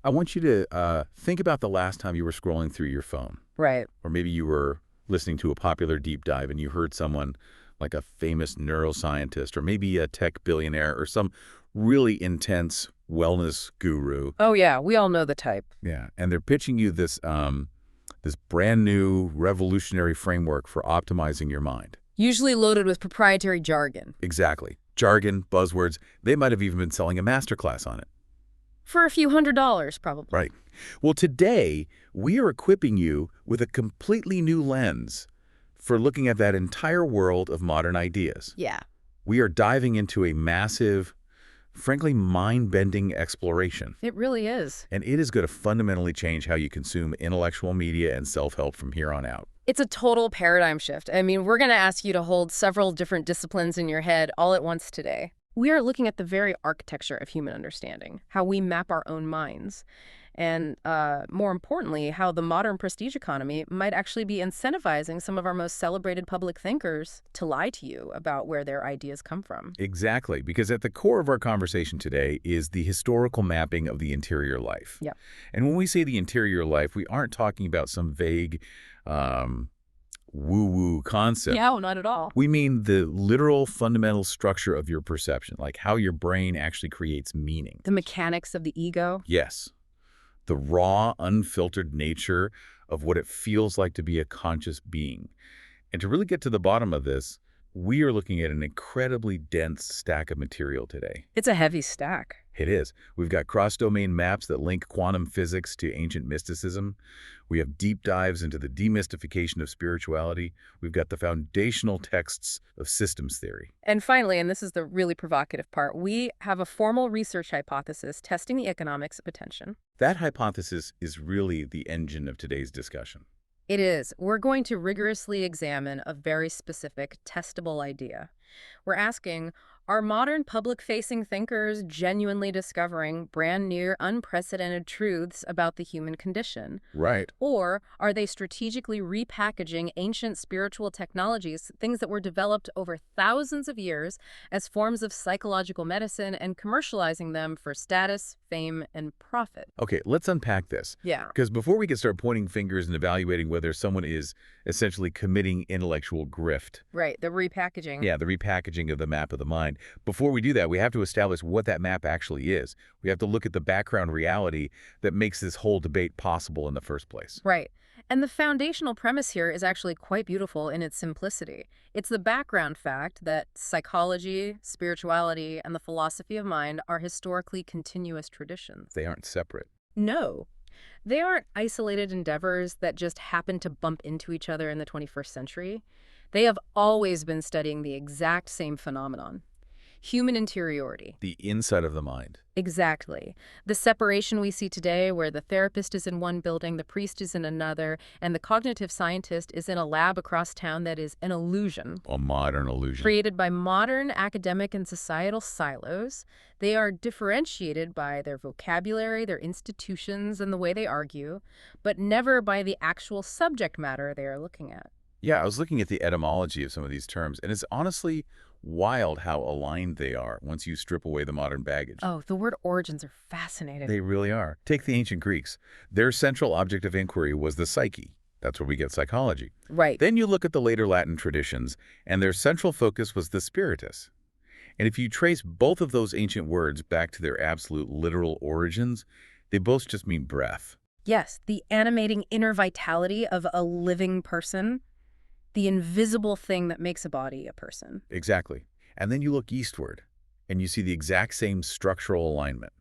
I want you to think about the last time you were scrolling through your phone. Right. Or maybe you were listening to a popular deep dive and you heard someone like a famous neuroscientist or maybe a tech billionaire or some really intense wellness guru. Oh, yeah. We all know the type. Yeah. And they're pitching you this brand new revolutionary framework for optimizing your mind. Usually loaded with proprietary jargon. Exactly. Jargon, buzzwords. They might have even been selling a masterclass on it. For a few $100s, probably. Right. Well, today, we are equipping you with a completely new lens for looking at that entire world of modern ideas. Yeah. We are diving into a massive, frankly, mind-bending exploration. It really is. And it is going to fundamentally change how you consume intellectual media and self-help from here on out. It's a total paradigm shift. I mean, we're going to ask you to hold several different disciplines in your head all at once today. We are looking at the very architecture of human understanding, how we map our own minds, and more importantly, how the modern prestige economy might actually be incentivizing some of our most celebrated public thinkers to lie to you about where their ideas come from. Exactly, because at the core of our conversation today is the historical mapping of the interior life. Yep. And when we say the interior life, we aren't talking about some vague woo-woo concept. Yeah, not at all. We mean the literal fundamental structure of your perception, like how your brain actually creates meaning. The mechanics of the ego. Yes. The raw, unfiltered nature of what it feels like to be a conscious being. And to really get to the bottom of this, we are looking at an incredibly dense stack of material today. It's a heavy stack. It is. We've got cross-domain maps that link quantum physics to ancient mysticism. We have deep dives into the demystification of spirituality. We've got the foundational texts of systems theory. And finally, and this is the really provocative part, we have a formal research hypothesis testing the economics of attention. That hypothesis is really the engine of today's discussion. It is. We're going to rigorously examine a very specific, testable idea. We're asking, are modern public-facing thinkers genuinely discovering brand new, unprecedented truths about the human condition? Right. Or are they strategically repackaging ancient spiritual technologies, things that were developed over thousands of years, as forms of psychological medicine and commercializing them for status, fame, and profit? Okay, let's unpack this. Yeah. Because before we can start pointing fingers and evaluating whether someone is essentially committing intellectual grift. Right, the repackaging. Yeah, the repackaging of the map of the mind. Before we do that, we have to establish what that map actually is. We have to look at the background reality that makes this whole debate possible in the first place. Right. And the foundational premise here is actually quite beautiful in its simplicity. It's the background fact that psychology, spirituality, and the philosophy of mind are historically continuous traditions. They aren't separate. No. They aren't isolated endeavors that just happen to bump into each other in the 21st century. They have always been studying the exact same phenomenon. Human interiority. The inside of the mind. Exactly. The separation we see today where the therapist is in one building, the priest is in another, and the cognitive scientist is in a lab across town that is an illusion. A modern illusion. Created by modern academic and societal silos. They are differentiated by their vocabulary, their institutions, and the way they argue, but never by the actual subject matter they are looking at. Yeah, I was looking at the etymology of some of these terms, and it's honestly wild how aligned they are once you strip away the modern baggage. Oh, the word origins are fascinating. They really are. Take the ancient Greeks. Their central object of inquiry was the psyche. That's where we get psychology. Right. Then you look at the later Latin traditions, and their central focus was the spiritus. And if you trace both of those ancient words back to their absolute literal origins, they both just mean breath. Yes, the animating inner vitality of a living person. The invisible thing that makes a body a person. Exactly. And then you look eastward, and you see the exact same structural alignment.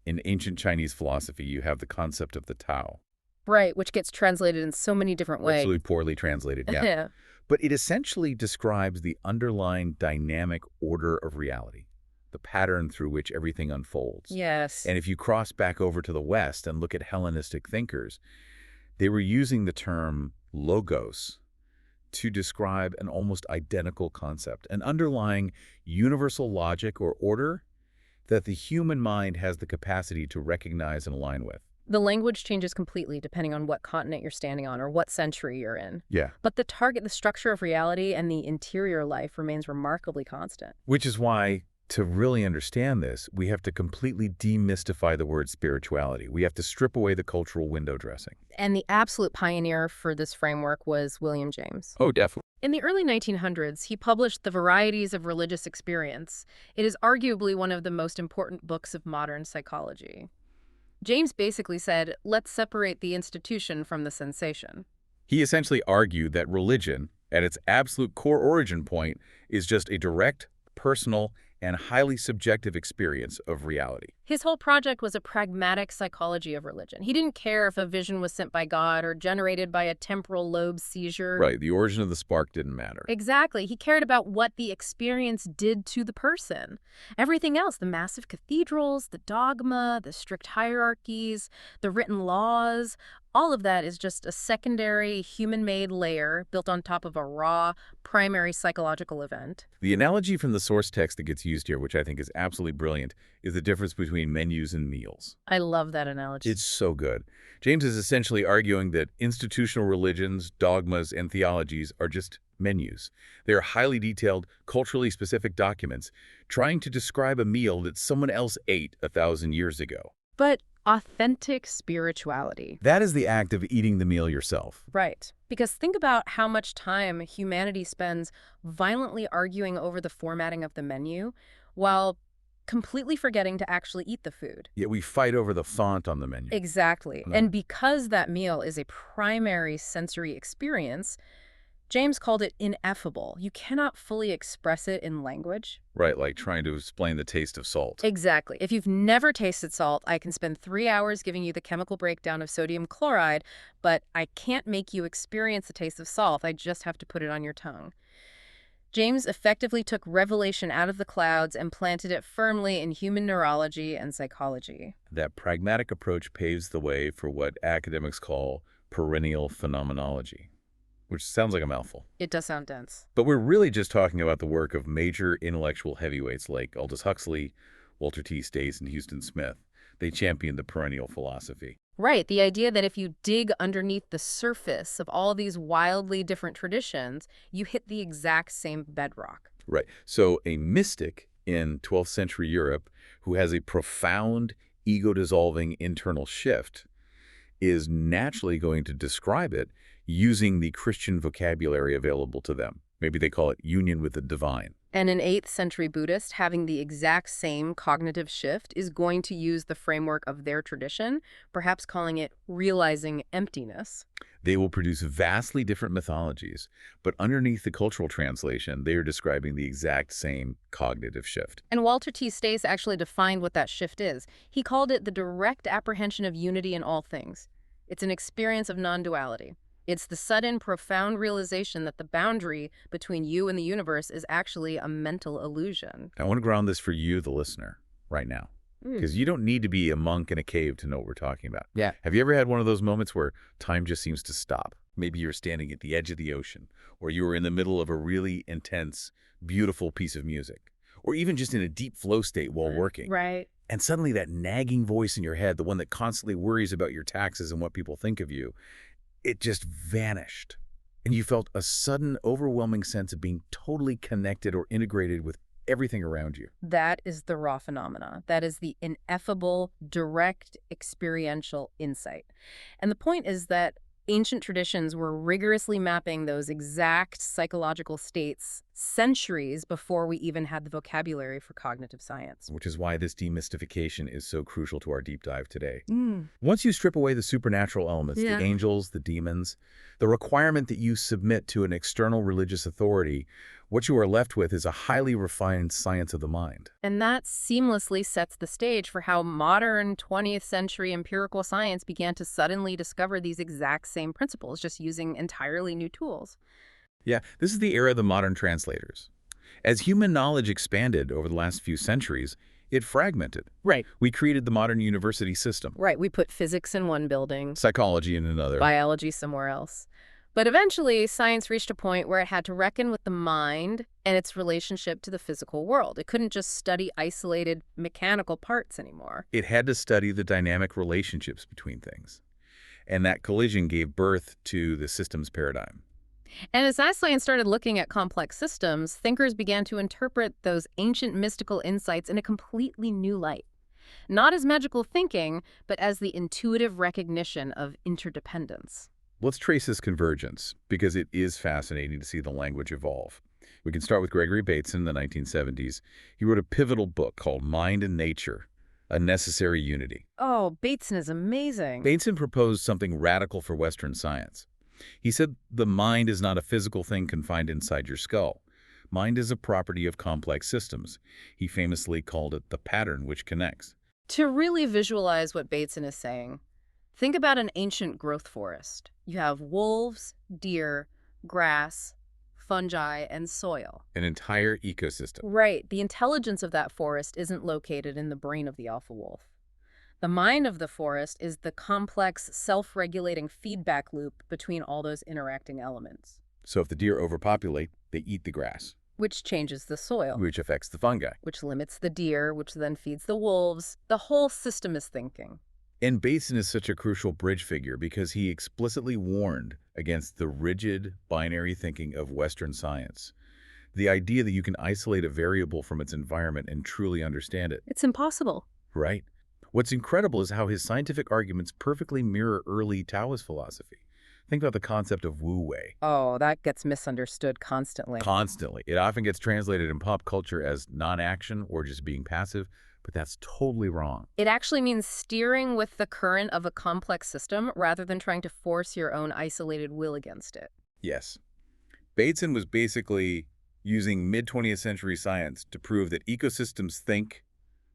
In ancient Chinese philosophy, you have the concept of the Tao. Right, which gets translated in so many different ways. Absolutely poorly translated, yeah. But it essentially describes the underlying dynamic order of reality, the pattern through which everything unfolds. Yes. And if you cross back over to the West and look at Hellenistic thinkers, they were using the term logos to describe an almost identical concept, an underlying universal logic or order that the human mind has the capacity to recognize and align with. The language changes completely depending on what continent you're standing on or what century you're in. Yeah. But the structure of reality and the interior life remains remarkably constant. Which is why To really understand this, we have to completely demystify the word spirituality. We have to strip away the cultural window dressing. And the absolute pioneer for this framework was William James. Oh, definitely. In the early 1900s, he published The Varieties of Religious Experience. It is arguably one of the most important books of modern psychology. James basically said, let's separate the institution from the sensation. He essentially argued that religion, at its absolute core origin point, is just a direct, personal, and highly subjective experience of reality. His whole project was a pragmatic psychology of religion. He didn't care if a vision was sent by God or generated by a temporal lobe seizure. Right, the origin of the spark didn't matter. Exactly. He cared about what the experience did to the person. Everything else, the massive cathedrals, the dogma, the strict hierarchies, the written laws, all of that is just a secondary human-made layer built on top of a raw, primary psychological event. The analogy from the source text that gets used here, which I think is absolutely brilliant, is the difference between menus and meals. I love that analogy. It's so good. James is essentially arguing that institutional religions, dogmas, and theologies are just menus. They are highly detailed, culturally specific documents trying to describe a meal that someone else ate 1,000 years ago. But authentic spirituality. That is the act of eating the meal yourself. Right. Because think about how much time humanity spends violently arguing over the formatting of the menu while completely forgetting to actually eat the food. Yet we fight over the font on the menu. Exactly. And because that meal is a primary sensory experience, James called it ineffable. You cannot fully express it in language. Right, like trying to explain the taste of salt. Exactly. If you've never tasted salt, I can spend 3 hours giving you the chemical breakdown of sodium chloride, but I can't make you experience the taste of salt. I just have to put it on your tongue. James effectively took revelation out of the clouds and planted it firmly in human neurology and psychology. That pragmatic approach paves the way for what academics call perennial phenomenology, which sounds like a mouthful. It does sound dense. But we're really just talking about the work of major intellectual heavyweights like Aldous Huxley, Walter T. Stace, and Houston Smith. They championed the perennial philosophy. Right, the idea that if you dig underneath the surface of all these wildly different traditions, you hit the exact same bedrock. Right. So a mystic in 12th century Europe who has a profound ego-dissolving internal shift is naturally going to describe it using the Christian vocabulary available to them. Maybe they call it union with the divine. And an 8th century Buddhist having the exact same cognitive shift is going to use the framework of their tradition, perhaps calling it realizing emptiness. They will produce vastly different mythologies, but underneath the cultural translation, they are describing the exact same cognitive shift. And Walter T. Stace actually defined what that shift is. He called it the direct apprehension of unity in all things. It's an experience of non-duality. It's the sudden, profound realization that the boundary between you and the universe is actually a mental illusion. I want to ground this for you, the listener, right now. Because you don't need to be a monk in a cave to know what we're talking about. Yeah. Have you ever had one of those moments where time just seems to stop? Maybe you're standing at the edge of the ocean, or you were in the middle of a really intense, beautiful piece of music, or even just in a deep flow state while working. Right. And suddenly that nagging voice in your head, the one that constantly worries about your taxes and what people think of you, it just vanished. And you felt a sudden, overwhelming sense of being totally connected or integrated with everything around you. That is the raw phenomena. That is the ineffable, direct, experiential insight. And the point is that ancient traditions were rigorously mapping those exact psychological states centuries before we even had the vocabulary for cognitive science. Which is why this demystification is so crucial to our deep dive today. Mm. Once you strip away the supernatural elements, the angels, the demons, the requirement that you submit to an external religious authority, what you are left with is a highly refined science of the mind. And that seamlessly sets the stage for how modern 20th century empirical science began to suddenly discover these exact same principles, just using entirely new tools. Yeah, this is the era of the modern translators. As human knowledge expanded over the last few centuries, it fragmented. Right. We created the modern university system. Right. We put physics in one building, Psychology in another. biology somewhere else. But eventually, science reached a point where it had to reckon with the mind and its relationship to the physical world. It couldn't just study isolated mechanical parts anymore. It had to study the dynamic relationships between things. And that collision gave birth to the systems paradigm. And as science started looking at complex systems, thinkers began to interpret those ancient mystical insights in a completely new light. Not as magical thinking, but as the intuitive recognition of interdependence. Let's trace this convergence, because it is fascinating to see the language evolve. We can start with Gregory Bateson in the 1970s. He wrote a pivotal book called Mind and Nature, A Necessary Unity. Oh, Bateson is amazing. Bateson proposed something radical for Western science. He said the mind is not a physical thing confined inside your skull. Mind is a property of complex systems. He famously called it the pattern which connects. To really visualize what Bateson is saying, think about an ancient growth forest. You have wolves, deer, grass, fungi, and soil. An entire ecosystem. Right. The intelligence of that forest isn't located in the brain of the alpha wolf. The mind of the forest is the complex, self-regulating feedback loop between all those interacting elements. So if the deer overpopulate, they eat the grass, Which changes the soil, which affects the fungi. which limits the deer, which then feeds the wolves. The whole system is thinking. And Bateson is such a crucial bridge figure because he explicitly warned against the rigid, binary thinking of Western science. The idea that you can isolate a variable from its environment and truly understand it. It's impossible. Right. What's incredible is how his scientific arguments perfectly mirror early Taoist philosophy. Think about the concept of wu-wei. Oh, that gets misunderstood constantly. Constantly. It often gets translated in pop culture as non-action or just being passive, but that's totally wrong. It actually means steering with the current of a complex system rather than trying to force your own isolated will against it. Yes. Bateson was basically using mid-20th century science to prove that ecosystems think,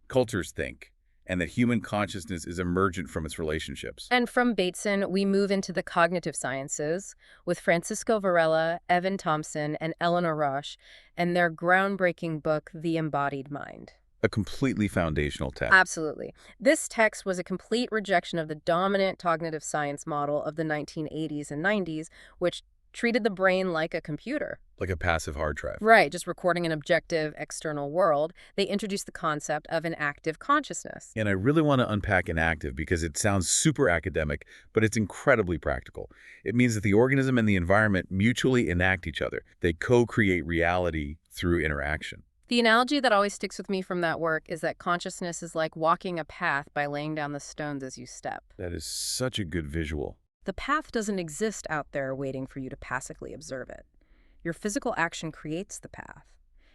cultures think, and that human consciousness is emergent from its relationships. And from Bateson, we move into the cognitive sciences with Francisco Varela, Evan Thompson, and Eleanor Roche, and their groundbreaking book, The Embodied Mind. A completely foundational text. Absolutely. This text was a complete rejection of the dominant cognitive science model of the 1980s and 90s, which treated the brain like a computer. Like a passive hard drive. Right, just recording an objective external world. They introduced the concept of an active consciousness. And I really want to unpack inactive because it sounds super academic, but it's incredibly practical. It means that the organism and the environment mutually enact each other. They co-create reality through interaction. The analogy that always sticks with me from that work is that consciousness is like walking a path by laying down the stones as you step. That is such a good visual. The path doesn't exist out there waiting for you to passively observe it. Your physical action creates the path,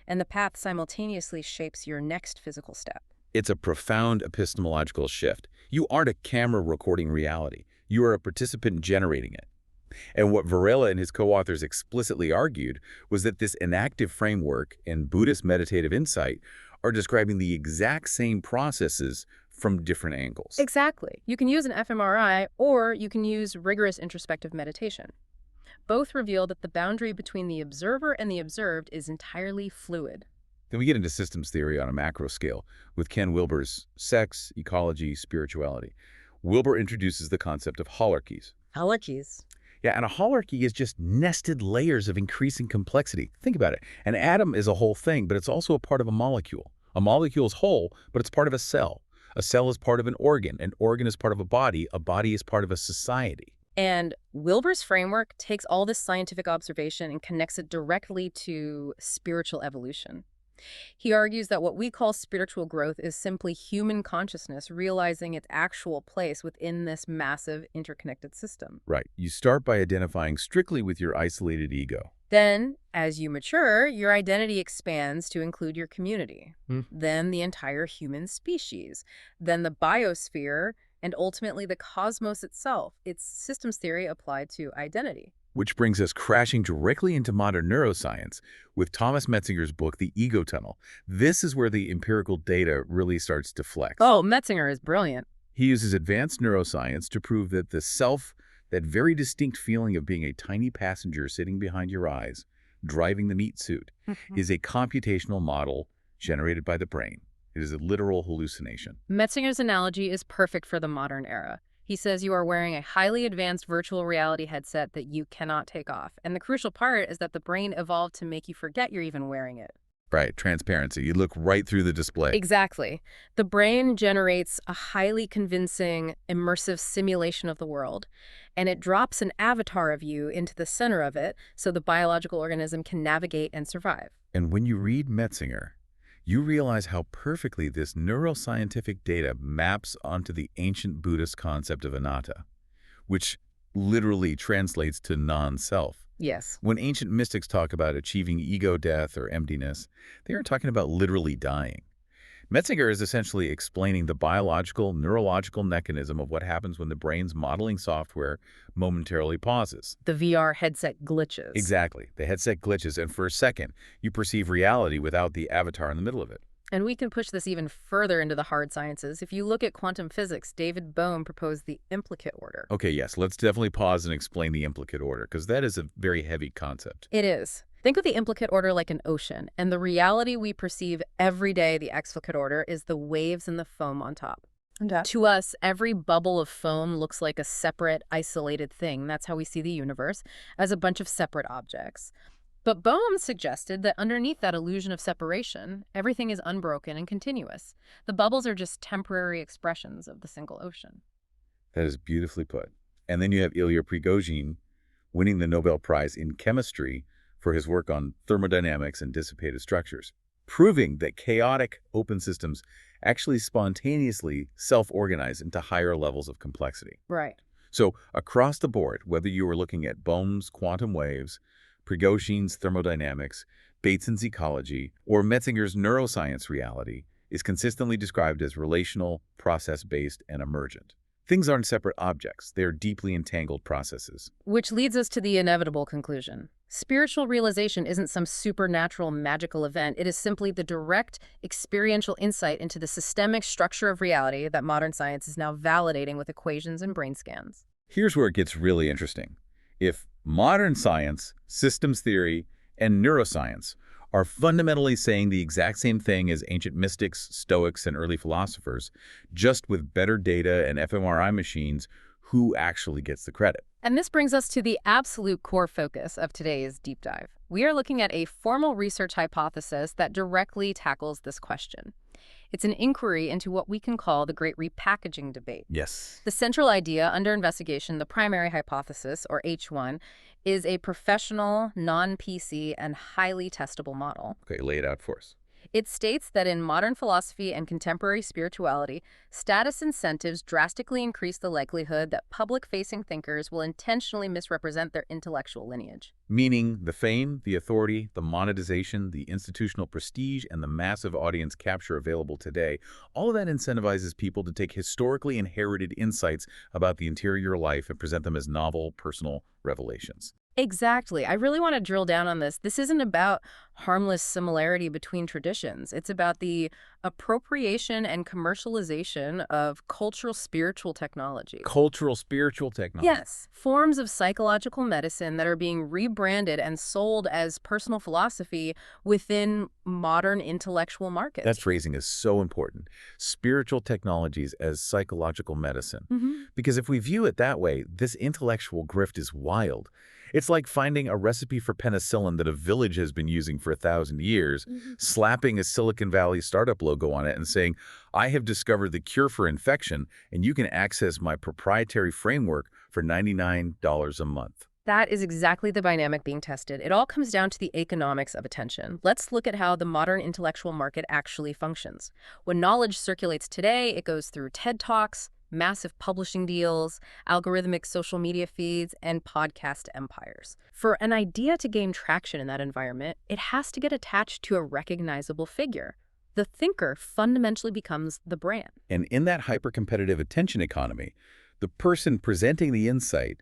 and the path simultaneously shapes your next physical step. It's a profound epistemological shift. You aren't a camera recording reality. You are a participant generating it. And what Varela and his co-authors explicitly argued was that this inactive framework and Buddhist meditative insight are describing the exact same processes from different angles. Exactly. You can use an fMRI, or you can use rigorous introspective meditation. Both reveal that the boundary between the observer and the observed is entirely fluid. Then we get into systems theory on a macro scale with Ken Wilber's Sex, Ecology, Spirituality. Wilber introduces the concept of holarchies. Holarchies. Yeah, and a holarchy is just nested layers of increasing complexity. Think about it. An atom is a whole thing, but it's also a part of a molecule. A molecule is whole, but it's part of a cell. A cell is part of an organ is part of a body is part of a society. And Wilber's framework takes all this scientific observation and connects it directly to spiritual evolution. He argues that what we call spiritual growth is simply human consciousness realizing its actual place within this massive interconnected system. Right. You start by identifying strictly with your isolated ego. Then, as you mature, your identity expands to include your community, then the entire human species, then the biosphere, and ultimately the cosmos itself. It's systems theory applied to identity. Which brings us crashing directly into modern neuroscience with Thomas Metzinger's book, The Ego Tunnel. This is where the empirical data really starts to flex. Oh, Metzinger is brilliant. He uses advanced neuroscience to prove that the self, that very distinct feeling of being a tiny passenger sitting behind your eyes, driving the meat suit, is a computational model generated by the brain. It is a literal hallucination. Metzinger's analogy is perfect for the modern era. He says you are wearing a highly advanced virtual reality headset that you cannot take off. And the crucial part is that the brain evolved to make you forget you're even wearing it. Right, transparency. You look right through the display. Exactly. The brain generates a highly convincing, immersive simulation of the world, and it drops an avatar of you into the center of it so the biological organism can navigate and survive. And when you read Metzinger, you realize how perfectly this neuroscientific data maps onto the ancient Buddhist concept of anatta, which literally translates to non-self. Yes. When ancient mystics talk about achieving ego death or emptiness, they aren't talking about literally dying. Metzinger is essentially explaining the biological, neurological mechanism of what happens when the brain's modeling software momentarily pauses. The VR headset glitches. Exactly. The headset glitches, and for a second, you perceive reality without the avatar in the middle of it. And we can push this even further into the hard sciences. If you look at quantum physics, David Bohm proposed the implicate order. Okay, yes, let's definitely pause and explain the implicate order, because that is a very heavy concept. It is. Think of the implicate order like an ocean, and the reality we perceive every day, the explicate order, is the waves and the foam on top. To us, every bubble of foam looks like a separate, isolated thing. That's how we see the universe, as a bunch of separate objects. But Bohm suggested that underneath that illusion of separation, everything is unbroken and continuous. The bubbles are just temporary expressions of the single ocean. That is beautifully put. And then you have Ilya Prigogine winning the Nobel Prize in Chemistry for his work on thermodynamics and dissipated structures, proving that chaotic open systems actually spontaneously self-organize into higher levels of complexity. Right. So across the board, whether you were looking at Bohm's quantum waves, Prigogine's thermodynamics, Bateson's ecology, or Metzinger's neuroscience, reality is consistently described as relational, process-based, and emergent. Things aren't separate objects. They are deeply entangled processes. Which leads us to the inevitable conclusion. Spiritual realization isn't some supernatural magical event. It is simply the direct experiential insight into the systemic structure of reality that modern science is now validating with equations and brain scans. Here's where it gets really interesting. If modern science, systems theory, and neuroscience are fundamentally saying the exact same thing as ancient mystics, Stoics, and early philosophers, just with better data and fMRI machines, who actually gets the credit? And this brings us to the absolute core focus of today's deep dive. We are looking at a formal research hypothesis that directly tackles this question. It's an inquiry into what we can call the great repackaging debate. Yes. The central idea under investigation, the primary hypothesis, or H1, is a professional, non-PC, and highly testable model. Okay, lay it out for us. It states that in modern philosophy and contemporary spirituality, status incentives drastically increase the likelihood that public-facing thinkers will intentionally misrepresent their intellectual lineage. Meaning the fame, the authority, the monetization, the institutional prestige, and the massive audience capture available today, all of that incentivizes people to take historically inherited insights about the interior life and present them as novel, personal revelations. Exactly. I really want to drill down on this. This isn't about harmless similarity between traditions. It's about the appropriation and commercialization of cultural spiritual technology. Cultural spiritual technology. Yes, forms of psychological medicine that are being rebranded and sold as personal philosophy within modern intellectual markets. That phrasing is so important. Spiritual technologies as psychological medicine. Because if we view it that way, this intellectual grift is wild. It's like finding a recipe for penicillin that a village has been using for 1,000 years, slapping a Silicon Valley startup logo on it and saying, I have discovered the cure for infection, and you can access my proprietary framework for $99 a month. That is exactly the dynamic being tested. It all comes down to the economics of attention. Let's look at how the modern intellectual market actually functions. When knowledge circulates today, it goes through TED Talks, massive publishing deals, algorithmic social media feeds, and podcast empires. For an idea to gain traction in that environment, it has to get attached to a recognizable figure. The thinker fundamentally becomes the brand. And in that hyper-competitive attention economy, the person presenting the insight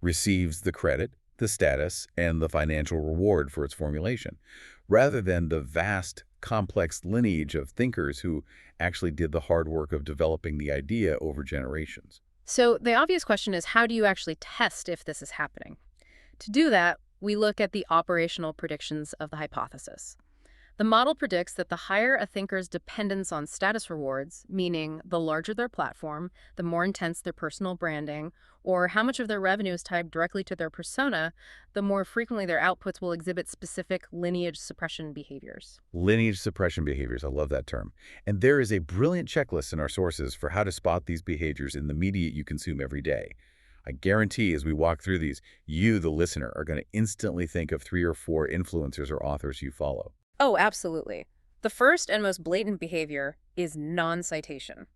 receives the credit, the status, and the financial reward for its formulation, rather than the vast, complex lineage of thinkers who actually did the hard work of developing the idea over generations. So the obvious question is, how do you actually test if this is happening? To do that, we look at the operational predictions of the hypothesis. The model predicts that the higher a thinker's dependence on status rewards, meaning the larger their platform, the more intense their personal branding, or how much of their revenue is tied directly to their persona, the more frequently their outputs will exhibit specific lineage suppression behaviors. Lineage suppression behaviors, I love that term. And there is a brilliant checklist in our sources for how to spot these behaviors in the media you consume every day. I guarantee as we walk through these, you, the listener, are going to instantly think of 3 or 4 influencers or authors you follow. Oh, absolutely. The first and most blatant behavior is non-citation.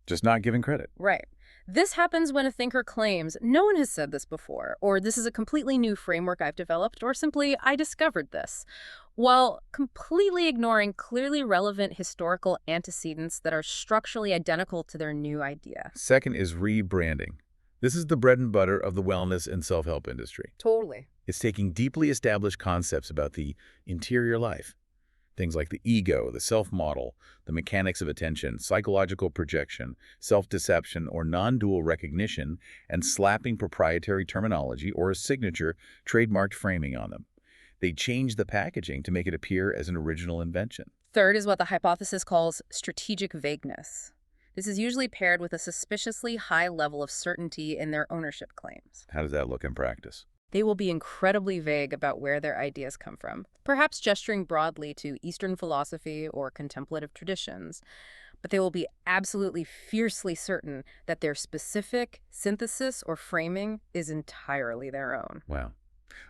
Just not giving credit. Right. This happens when a thinker claims, no one has said this before, or this is a completely new framework I've developed, or simply, I discovered this, while completely ignoring clearly relevant historical antecedents that are structurally identical to their new idea. Second is rebranding. This is the bread and butter of the wellness and self-help industry. Totally. It's taking deeply established concepts about the interior life, things like the ego, the self-model, the mechanics of attention, psychological projection, self-deception, or non-dual recognition, and slapping proprietary terminology or a signature trademarked framing on them. They change the packaging to make it appear as an original invention. Third is what the hypothesis calls strategic vagueness. This is usually paired with a suspiciously high level of certainty in their ownership claims. How does that look in practice? They will be incredibly vague about where their ideas come from, perhaps gesturing broadly to Eastern philosophy or contemplative traditions, but they will be absolutely fiercely certain that their specific synthesis or framing is entirely their own. Wow.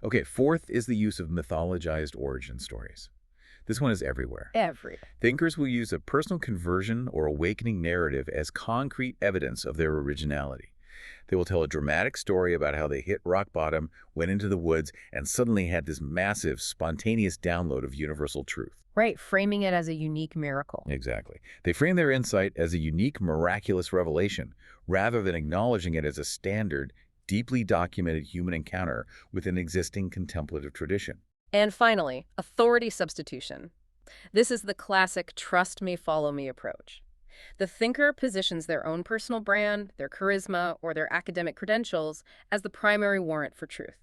Okay, fourth is the use of mythologized origin stories. This one is everywhere. Thinkers will use a personal conversion or awakening narrative as concrete evidence of their originality. They will tell a dramatic story about how they hit rock bottom, went into the woods, and suddenly had this massive, spontaneous download of universal truth. Right, framing it as a unique miracle. Exactly. They frame their insight as a unique, miraculous revelation, rather than acknowledging it as a standard, deeply documented human encounter with an existing contemplative tradition. And finally, authority substitution. This is the classic trust me, follow me approach. The thinker positions their own personal brand, their charisma, or their academic credentials as the primary warrant for truth.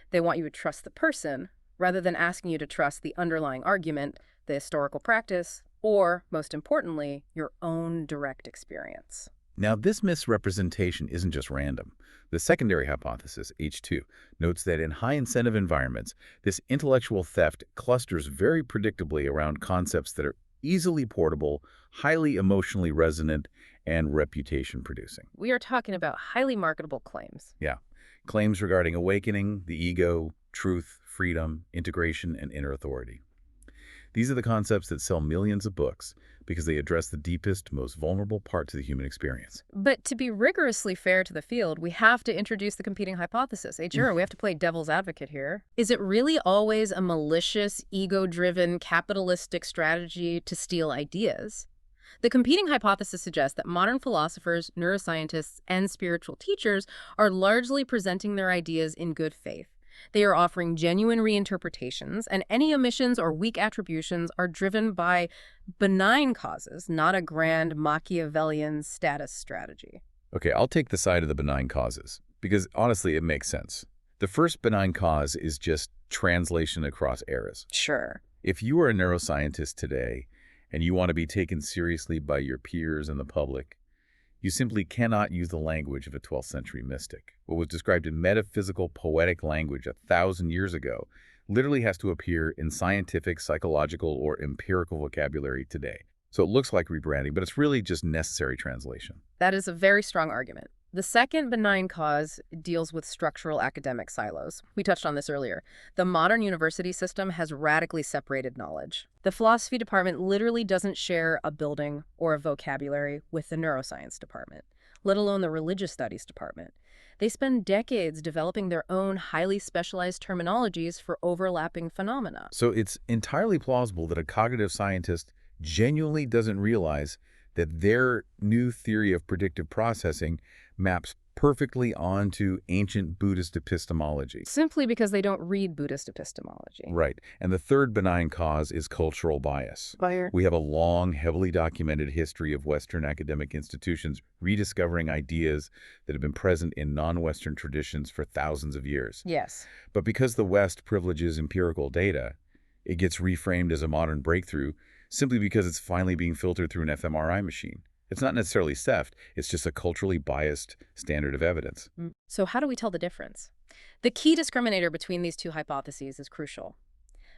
They want you to trust the person, rather than asking you to trust the underlying argument, the historical practice, or, most importantly, your own direct experience. Now, this misrepresentation isn't just random. The secondary hypothesis, H2, notes that in high-incentive environments, this intellectual theft clusters very predictably around concepts that are easily portable, highly emotionally resonant, and reputation-producing. We are talking about highly marketable claims. Yeah. Claims regarding awakening, the ego, truth, freedom, integration, and inner authority. These are the concepts that sell millions of books because they address the deepest, most vulnerable parts of the human experience. But to be rigorously fair to the field, we have to introduce the competing hypothesis. Hey, Jura, we have to play devil's advocate here. Is it really always a malicious, ego-driven, capitalistic strategy to steal ideas? The competing hypothesis suggests that modern philosophers, neuroscientists, and spiritual teachers are largely presenting their ideas in good faith. They are offering genuine reinterpretations, and any omissions or weak attributions are driven by benign causes, not a grand Machiavellian status strategy. Okay, I'll take the side of the benign causes, because honestly, it makes sense. The first benign cause is just translation across eras. Sure. If you are a neuroscientist today, and you want to be taken seriously by your peers and the public, you simply cannot use the language of a 12th century mystic. What was described in metaphysical, poetic language 1,000 years ago literally has to appear in scientific, psychological, or empirical vocabulary today. So it looks like rebranding, but it's really just necessary translation. That is a very strong argument. The second benign cause deals with structural academic silos. We touched on this earlier. The modern university system has radically separated knowledge. The philosophy department literally doesn't share a building or a vocabulary with the neuroscience department, let alone the religious studies department. They spend decades developing their own highly specialized terminologies for overlapping phenomena. So it's entirely plausible that a cognitive scientist genuinely doesn't realize that their new theory of predictive processing maps perfectly onto ancient Buddhist epistemology. Simply because they don't read Buddhist epistemology. Right. And the third benign cause is cultural bias. We have a long, heavily documented history of Western academic institutions rediscovering ideas that have been present in non-Western traditions for thousands of years. Yes. But because the West privileges empirical data, It gets reframed as a modern breakthrough simply because it's finally being filtered through an fMRI machine. It's not necessarily theft, it's just a culturally biased standard of evidence. So how do we tell the difference? The key discriminator between these two hypotheses is crucial.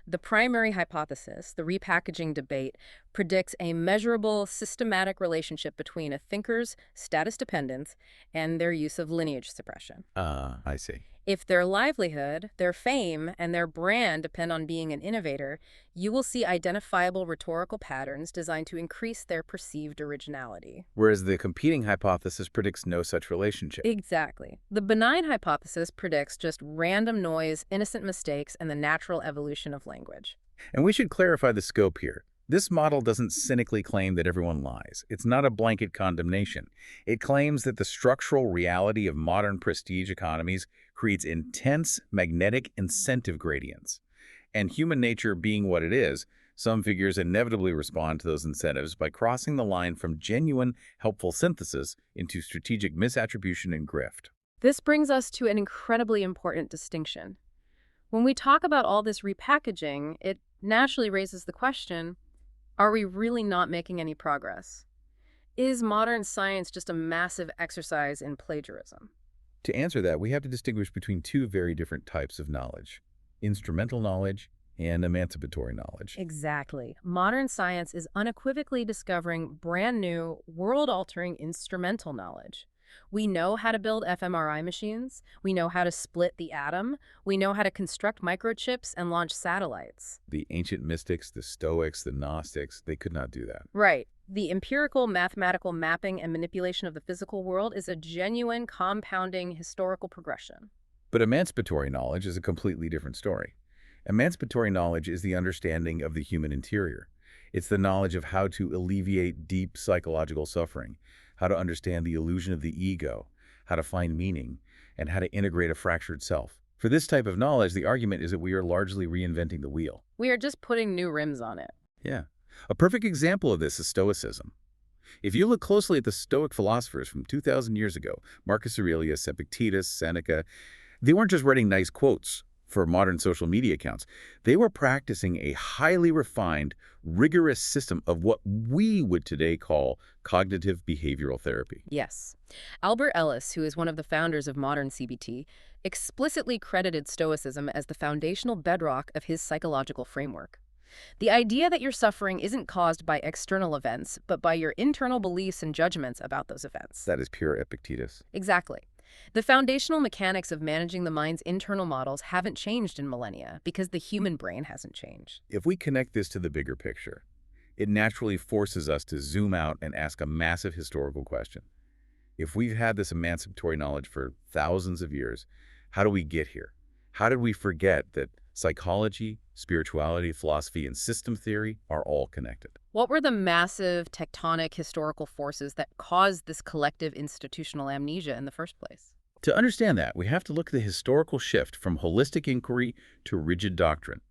The primary hypothesis, the repackaging debate, predicts a measurable, systematic relationship between a thinker's status dependence and their use of lineage suppression. I see. If their livelihood, their fame, and their brand depend on being an innovator, you will see identifiable rhetorical patterns designed to increase their perceived originality. Whereas the competing hypothesis predicts no such relationship. Exactly. The benign hypothesis predicts just random noise, innocent mistakes, and the natural evolution of language. And we should clarify the scope here. This model doesn't cynically claim that everyone lies. It's not a blanket condemnation. It claims that the structural reality of modern prestige economies creates intense magnetic incentive gradients. And human nature being what it is, some figures inevitably respond to those incentives by crossing the line from genuine, helpful synthesis into strategic misattribution and grift. This brings us to an incredibly important distinction. When we talk about all this repackaging, it naturally raises the question, are we really not making any progress? Is modern science just a massive exercise in plagiarism? To answer that, we have to distinguish between two very different types of knowledge: instrumental knowledge and emancipatory knowledge. Exactly. Modern science is unequivocally discovering brand new, world-altering instrumental knowledge. We know how to build fMRI machines. We know how to split the atom. We know how to construct microchips and launch satellites. The ancient mystics, the Stoics, the Gnostics, they could not do that. Right. The empirical mathematical mapping and manipulation of the physical world is a genuine, compounding historical progression. But emancipatory knowledge is a completely different story. Emancipatory knowledge is the understanding of the human interior. It's the knowledge of how to alleviate deep psychological suffering, how to understand the illusion of the ego, how to find meaning, and how to integrate a fractured self. For this type of knowledge, the argument is that we are largely reinventing the wheel. We are just putting new rims on it. Yeah. A perfect example of this is Stoicism. If you look closely at the Stoic philosophers from 2,000 years ago, Marcus Aurelius, Epictetus, Seneca, they weren't just writing nice quotes for modern social media accounts. They were practicing a highly refined, rigorous system of what we would today call cognitive behavioral therapy. Yes. Albert Ellis, who is one of the founders of modern CBT, explicitly credited Stoicism as the foundational bedrock of his psychological framework. The idea that your suffering isn't caused by external events, but by your internal beliefs and judgments about those events. That is pure Epictetus. Exactly. The foundational mechanics of managing the mind's internal models haven't changed in millennia because the human brain hasn't changed. If we connect this to the bigger picture, it naturally forces us to zoom out and ask a massive historical question. If we've had this emancipatory knowledge for thousands of years, how do we get here? How did we forget that psychology, spirituality, philosophy, and system theory are all connected? What were the massive tectonic historical forces that caused this collective institutional amnesia in the first place? To understand that, we have to look at the historical shift from holistic inquiry to rigid doctrine.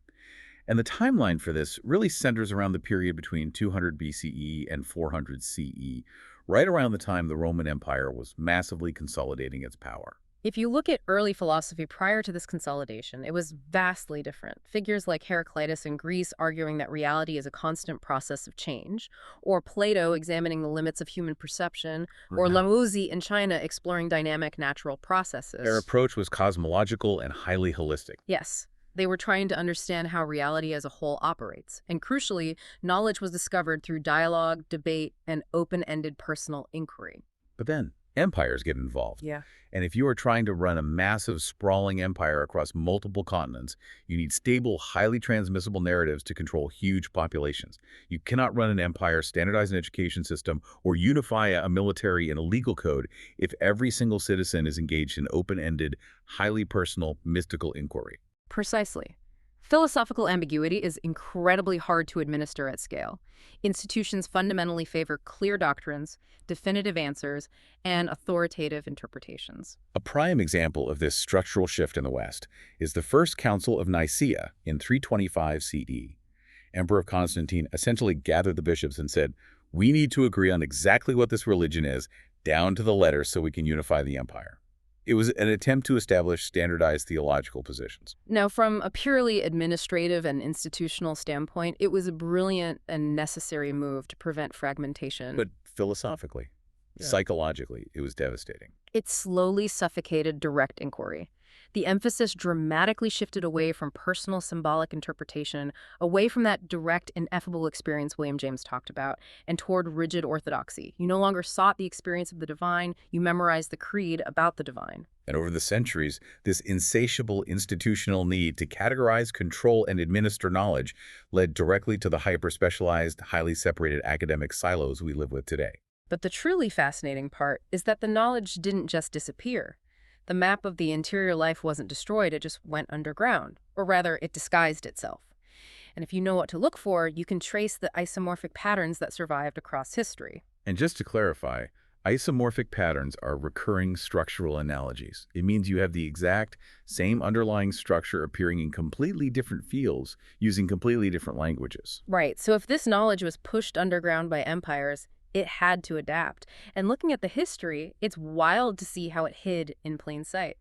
And the timeline for this really centers around the period between 200 BCE and 400 CE, right around the time the Roman Empire was massively consolidating its power. If you look at early philosophy prior to this consolidation, it was vastly different. Figures like Heraclitus in Greece arguing that reality is a constant process of change, or Plato examining the limits of human perception, or Laozi in China exploring dynamic natural processes. Their approach was cosmological and highly holistic. Yes, they were trying to understand how reality as a whole operates. And crucially, knowledge was discovered through dialogue, debate, and open-ended personal inquiry. But then empires get involved. Yeah. And if you are trying to run a massive, sprawling empire across multiple continents, you need stable, highly transmissible narratives to control huge populations. You cannot run an empire, standardize an education system, or unify a military and a legal code if every single citizen is engaged in open-ended, highly personal, mystical inquiry. Precisely. Philosophical ambiguity is incredibly hard to administer at scale. Institutions fundamentally favor clear doctrines, definitive answers, and authoritative interpretations. A prime example of this structural shift in the West is the First Council of Nicaea in 325 CE. Emperor Constantine essentially gathered the bishops and said, "We need to agree on exactly what this religion is, down to the letter, so we can unify the empire." It was an attempt to establish standardized theological positions. Now, from a purely administrative and institutional standpoint, it was a brilliant and necessary move to prevent fragmentation. But philosophically, Yeah. psychologically, it was devastating. It slowly suffocated direct inquiry. The emphasis dramatically shifted away from personal symbolic interpretation, away from that direct, ineffable experience William James talked about, and toward rigid orthodoxy. You no longer sought the experience of the divine, you memorized the creed about the divine. And over the centuries, this insatiable institutional need to categorize, control, and administer knowledge led directly to the hyper-specialized, highly separated academic silos we live with today. But the truly fascinating part is that the knowledge didn't just disappear. The map of the interior life wasn't destroyed, it just went underground. Or rather, it disguised itself. And if you know what to look for, you can trace the isomorphic patterns that survived across history. And just to clarify, isomorphic patterns are recurring structural analogies. It means you have the exact same underlying structure appearing in completely different fields using completely different languages. Right, so if this knowledge was pushed underground by empires, it had to adapt. And looking at the history, it's wild to see how it hid in plain sight.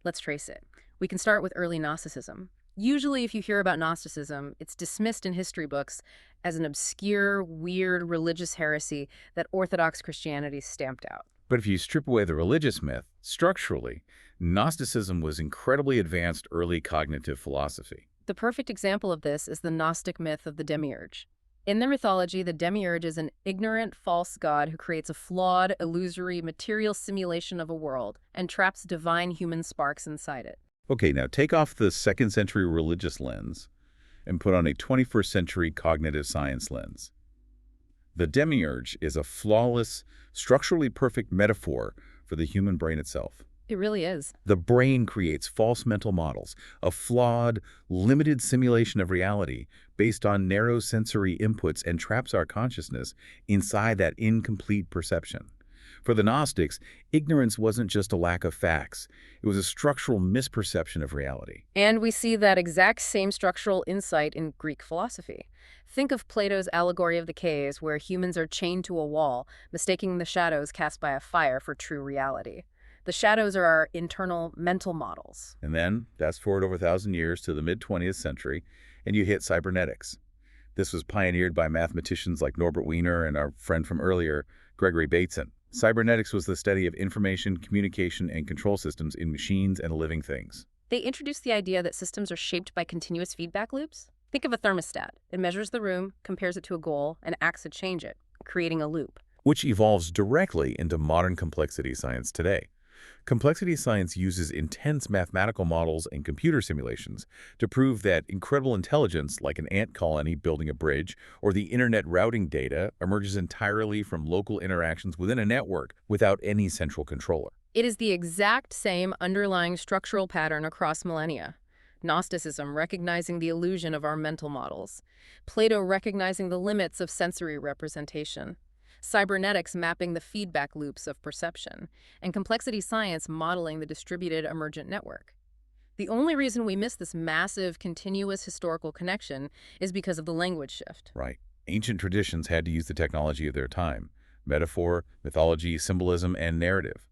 Let's trace it. We can start with early Gnosticism. Usually, if you hear about Gnosticism, it's dismissed in history books as an obscure, weird religious heresy that Orthodox Christianity stamped out. But if you strip away the religious myth, structurally, Gnosticism was incredibly advanced early cognitive philosophy. The perfect example of this is the Gnostic myth of the demiurge. In their mythology, the demiurge is an ignorant, false god who creates a flawed, illusory, material simulation of a world and traps divine human sparks inside it. Okay, now take off the 2nd century religious lens and put on a 21st century cognitive science lens. The demiurge is a flawless, structurally perfect metaphor for the human brain itself. It really is. The brain creates false mental models, a flawed, limited simulation of reality based on narrow sensory inputs, and traps our consciousness inside that incomplete perception. For the Gnostics, ignorance wasn't just a lack of facts. It was a structural misperception of reality. And we see that exact same structural insight in Greek philosophy. Think of Plato's allegory of the caves, where humans are chained to a wall, mistaking the shadows cast by a fire for true reality. The shadows are our internal mental models. And then, fast forward over 1,000 years to the mid-20th century, and you hit cybernetics. This was pioneered by mathematicians like Norbert Wiener and our friend from earlier, Gregory Bateson. Cybernetics was the study of information, communication, and control systems in machines and living things. They introduced the idea that systems are shaped by continuous feedback loops. Think of a thermostat. It measures the room, compares it to a goal, and acts to change it, creating a loop. Which evolves directly into modern complexity science today. Complexity science uses intense mathematical models and computer simulations to prove that incredible intelligence, like an ant colony building a bridge, or the internet routing data, emerges entirely from local interactions within a network without any central controller. It is the exact same underlying structural pattern across millennia. Gnosticism recognizing the illusion of our mental models. Plato recognizing the limits of sensory representation. Cybernetics mapping the feedback loops of perception, and complexity science modeling the distributed emergent network. The only reason we miss this massive, continuous historical connection is because of the language shift. Right. Ancient traditions had to use the technology of their time: metaphor, mythology, symbolism, and narrative.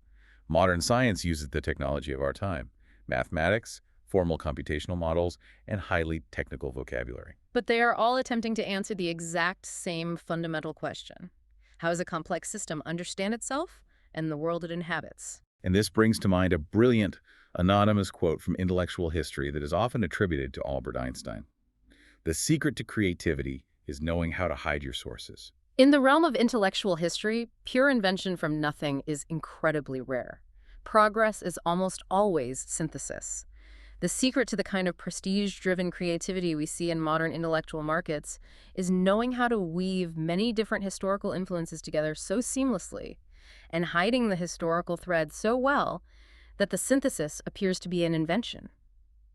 Modern science uses the technology of our time: mathematics, formal computational models, and highly technical vocabulary. But they are all attempting to answer the exact same fundamental question. How does a complex system understand itself and the world it inhabits? And this brings to mind a brilliant, anonymous quote from intellectual history that is often attributed to Albert Einstein. "The secret to creativity is knowing how to hide your sources." In the realm of intellectual history, pure invention from nothing is incredibly rare. Progress is almost always synthesis. The secret to the kind of prestige-driven creativity we see in modern intellectual markets is knowing how to weave many different historical influences together so seamlessly and hiding the historical thread so well that the synthesis appears to be an invention.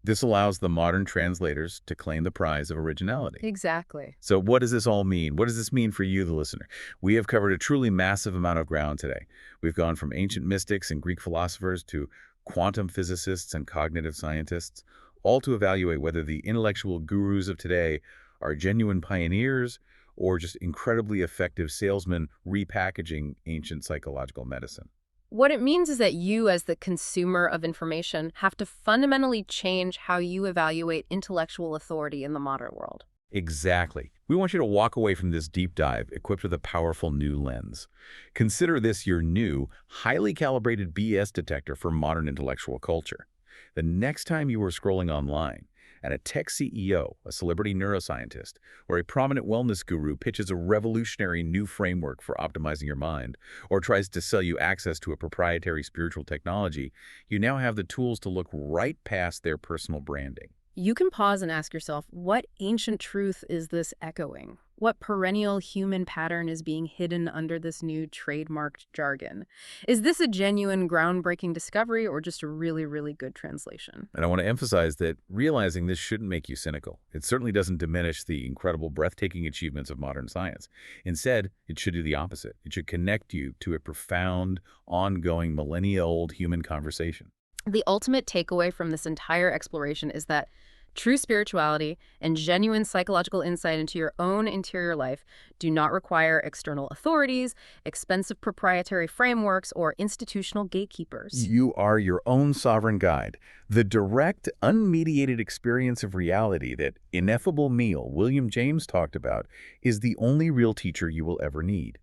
This allows the modern translators to claim the prize of originality. Exactly. So what does this all mean? What does this mean for you, the listener? We have covered a truly massive amount of ground today. We've gone from ancient mystics and Greek philosophers to quantum physicists and cognitive scientists, all to evaluate whether the intellectual gurus of today are genuine pioneers or just incredibly effective salesmen repackaging ancient psychological medicine. What it means is that you, as the consumer of information, have to fundamentally change how you evaluate intellectual authority in the modern world. Exactly. We want you to walk away from this deep dive equipped with a powerful new lens. Consider this your new, highly calibrated BS detector for modern intellectual culture. The next time you are scrolling online, and a tech CEO, a celebrity neuroscientist, or a prominent wellness guru pitches a revolutionary new framework for optimizing your mind, or tries to sell you access to a proprietary spiritual technology, you now have the tools to look right past their personal branding. You can pause and ask yourself, what ancient truth is this echoing? What perennial human pattern is being hidden under this new trademarked jargon? Is this a genuine, groundbreaking discovery or just a really, really good translation? And I want to emphasize that realizing this shouldn't make you cynical. It certainly doesn't diminish the incredible, breathtaking achievements of modern science. Instead, it should do the opposite. It should connect you to a profound, ongoing, millennia-old human conversation. The ultimate takeaway from this entire exploration is that true spirituality and genuine psychological insight into your own interior life do not require external authorities, expensive proprietary frameworks, or institutional gatekeepers. You are your own sovereign guide. The direct, unmediated experience of reality that ineffable meal William James talked about is the only real teacher you will ever need.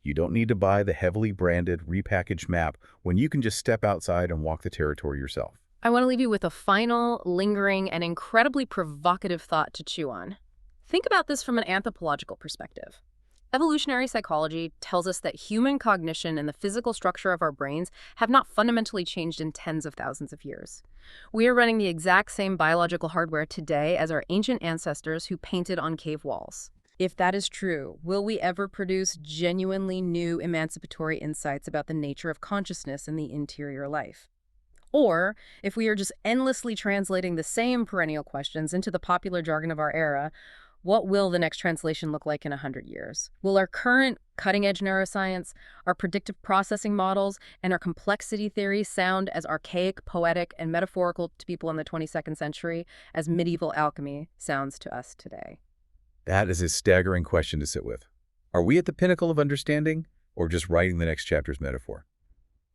You don't need to buy the heavily branded, repackaged map when you can just step outside and walk the territory yourself. I want to leave you with a final, lingering, and incredibly provocative thought to chew on. Think about this from an anthropological perspective. Evolutionary psychology tells us that human cognition and the physical structure of our brains have not fundamentally changed in tens of thousands of years. We are running the exact same biological hardware today as our ancient ancestors who painted on cave walls. If that is true, will we ever produce genuinely new emancipatory insights about the nature of consciousness in the interior life? Or, if we are just endlessly translating the same perennial questions into the popular jargon of our era, what will the next translation look like in 100 years? Will our current cutting-edge neuroscience, our predictive processing models, and our complexity theories sound as archaic, poetic, and metaphorical to people in the 22nd century as medieval alchemy sounds to us today? That is a staggering question to sit with. Are we at the pinnacle of understanding, or just writing the next chapter's metaphor?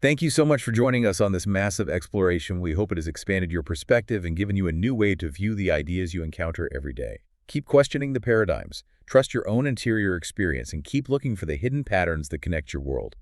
Thank you so much for joining us on this massive exploration. We hope it has expanded your perspective and given you a new way to view the ideas you encounter every day. Keep questioning the paradigms, trust your own interior experience, and keep looking for the hidden patterns that connect your world.